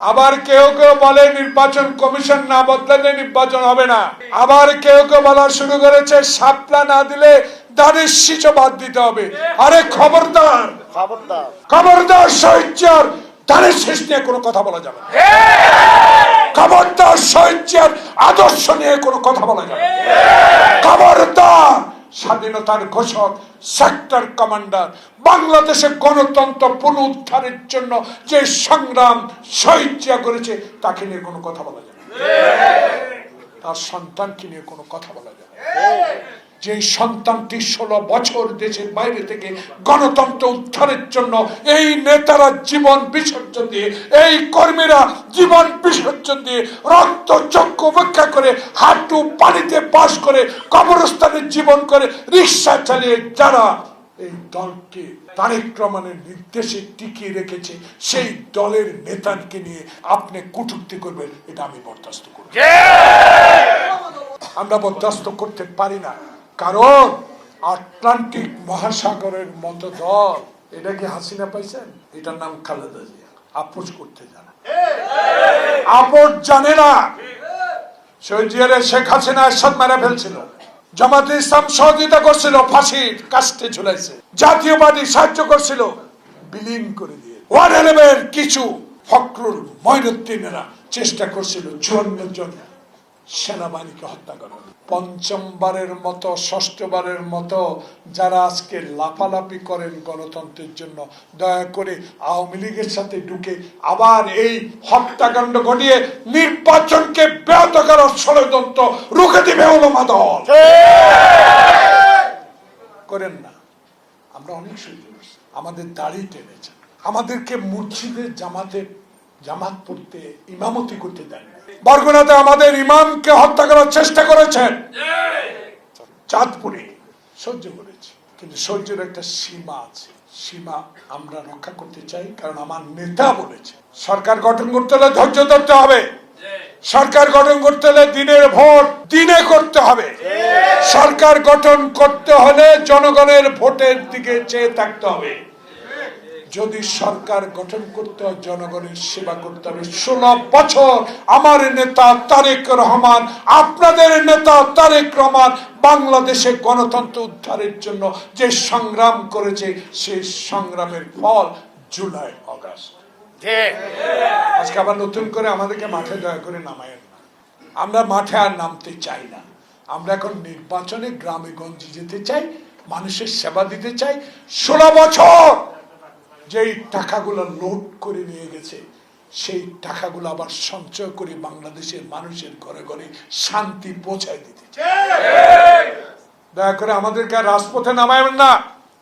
আবার কেউ কেউ বলে নির্বাচন কমিশন না বদলালে নির্বাচন হবে না। আবার কেউ কেউ বলা শুরু করেছে শাপলা না দিলে দানের শীষ বাদ দিতে হবে। আরে খবরদার খবরদার খবরদার, শহীদ দানের শীষ নিয়ে কোনো কথা বলা যাবে না। খবরদার, শহীদ আদর্শ নিয়ে কোনো কথা বলা যাবে না। খবরদার, স্বাধীনতার ঘোষক সেক্টর কমান্ডার বাংলাদেশের গণতন্ত্র পুনরুদ্ধারের জন্য যে সংগ্রাম শহীদ জিয়া করেছে তাকে নিয়ে কোনো কথা বলা যাবে না। তার সন্তানকে নিয়ে কোনো কথা বলা যাবে না। যে সন্তানটি 16 বছর দেশের বাইরে থেকে গণতন্ত্র উদ্ধারের জন্য এই নেতারা জীবন বিসর্জন দিয়ে, এই কর্মীরা জীবন বিসর্জন দিয়ে রক্ত চক্ষু উপেক্ষা করে হাঁটু পানিতে বাস করে কবরস্থানে জীবন করে রিক্সা চালিয়ে যারা এই দলকে তারেক রহমানের নির্দেশে টিকিয়ে রেখেছে, সেই দলের নেতাকে নিয়ে আপনি কটূক্তি করবেন, এটা আমি বরদাস্ত করব। আমরা বরদাস্ত করতে পারি না, কারণ আটলান্টিক মহাসাগরের মতো দল, এটা কি হাসিনা পাইছেন? এটার নাম খালেদা জিয়া। আপোষ করতে জানে, আপোষ জানে না। শহীদ জিয়ারে শেখ হাসিনা এরশাদ মেরে ফেলছিল, জামাতে ইসলাম সহযোগিতা করছিল, ফাঁসির কাস্টে ঝুলাইছে, জাতীয়বাদী সাহায্য করছিল, বিলীন করে দিয়ে 111 কিছু ফখরুল মঈনুদ্দিনেরা চেষ্টা করছিল 54 জন সেনাবাহিনীকে হত্যা করার। পঞ্চমবারের মতো ষষ্ঠবারের মতো যারা আজকে লাফালাফি করেন গণতন্ত্রের জন্য, দয়া করে আওয়ামী লীগের সাথে ঢুকে আবার এই হত্যাকাণ্ড ঘটিয়ে নির্বাচনকে ব্যাহত করার ষড়যন্ত্র রুখে দিবে ওলামা দল। করেন না। আমরা অনেক সহ্য করছি, আমাদের দাড়ি টেনেছেন, আমাদেরকে মসজিদের জামাত পড়তে ইমামতি করতে দেন। বরগুনাতে আমাদের ইমামকে হত্যা করার চেষ্টা করেছেন, চাঁদপুরে সহ্য করেছি, কিন্তু সহ্যের একটা সীমা আছে। সীমা আমরা রক্ষা করতে চাই, কারণ আমার নেতা বলেছে সরকার গঠন করতে হলে ধৈর্য ধরতে হবে, সরকার গঠন করতে হলে দিনের ভোট দিনে করতে হবে, সরকার গঠন করতে হলে জনগণের ভোটের দিকে চেয়ে থাকতে হবে। যদি সরকার গঠন করতে হয় জনগণের সেবা করতে হবে। 16 বছর আমার নেতা তারেক রহমান, আপনাদের নেতা তারেক রহমান বাংলাদেশে গণতন্ত্র উদ্ধারের জন্য যে সংগ্রাম করেছে, সেই সংগ্রামের ফল জুলাই আগস্ট। আজকে আবার নতুন করে আমাদেরকে মাঠে দয়া করে নামায়েন না। আমরা মাঠে আর নামতে চাই না। আমরা এখন নির্বাচনে গ্রামে গঞ্জে যেতে চাই, মানুষের সেবা দিতে চাই। 16 বছর যেই টাকাগুলো লুট করে নিয়ে গেছে, সেই টাকাগুলো আবার সঞ্চয় করে বাংলাদেশের মানুষের ঘরে ঘরে শান্তি পৌঁছায় দিতে চাই। দয়া করে আমাদেরকে আর রাজপথে নামাবেন না,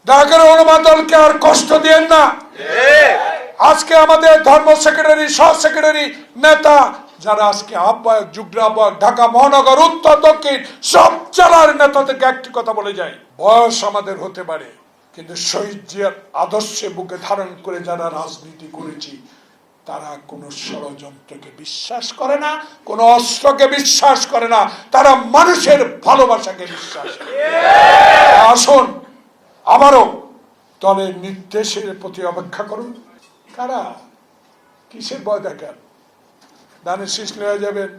দয়া করে ওলামা দলকে আর কষ্ট দিয়েন না। আজকে আমাদের ধর্ম সেক্রেটারি, সহ সেক্রেটারি, নেতা যারা আজকে আহ্বায়ক, যুগ্ম আহ্বায়ক, ঢাকা মহানগর, উত্তর দক্ষিণ সব জেলার নেতাদেরকে একটি কথা বলে যায়, বয়স আমাদের হতে পারে, কিন্তু শহীদ জিয়ার আদর্শে বুকে ধারণ করে যারা রাজনীতি করেছি, তারা কোনো ষড়যন্ত্রকে বিশ্বাস করে না, কোনো অস্ত্রকে বিশ্বাস করে না, তারা মানুষের ভালোবাসাকে বিশ্বাস করে। আসুন আবারও দলের নির্দেশের প্রতি অপেক্ষা করুন। কারা কিসের ভয় দেখেন? দানের শীষ লয়ে যাবেন।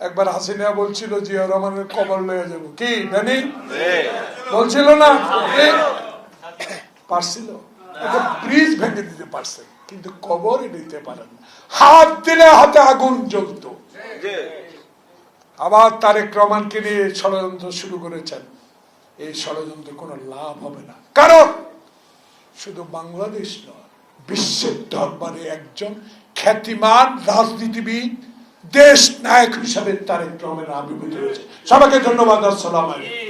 একবার হাসিনা বলছিল জিয়া রহমানের কবর লয়ে যাব, কি জানি বলছিল না? পারছিল, ব্রিজ ভেঙে দিতে পারছেন, কিন্তু কবরই দিতে পারেন না। হাত দিলে হাতে আগুন জ্বলত। আবার তারেক রহমানকে নিয়ে ষড়যন্ত্র শুরু করেছেন। এই ষড়যন্ত্র কোনো লাভ হবে না, কারণ শুধু বাংলাদেশ নয়, বিশ্বের দরবারে একজন খ্যাতিমান রাজনীতিবিদ, দেশ নায়ক হিসাবে তারেক রহমান আবির্ভূত হয়েছে। সবাইকে ধন্যবাদ। আসসালামু আলাইকুম।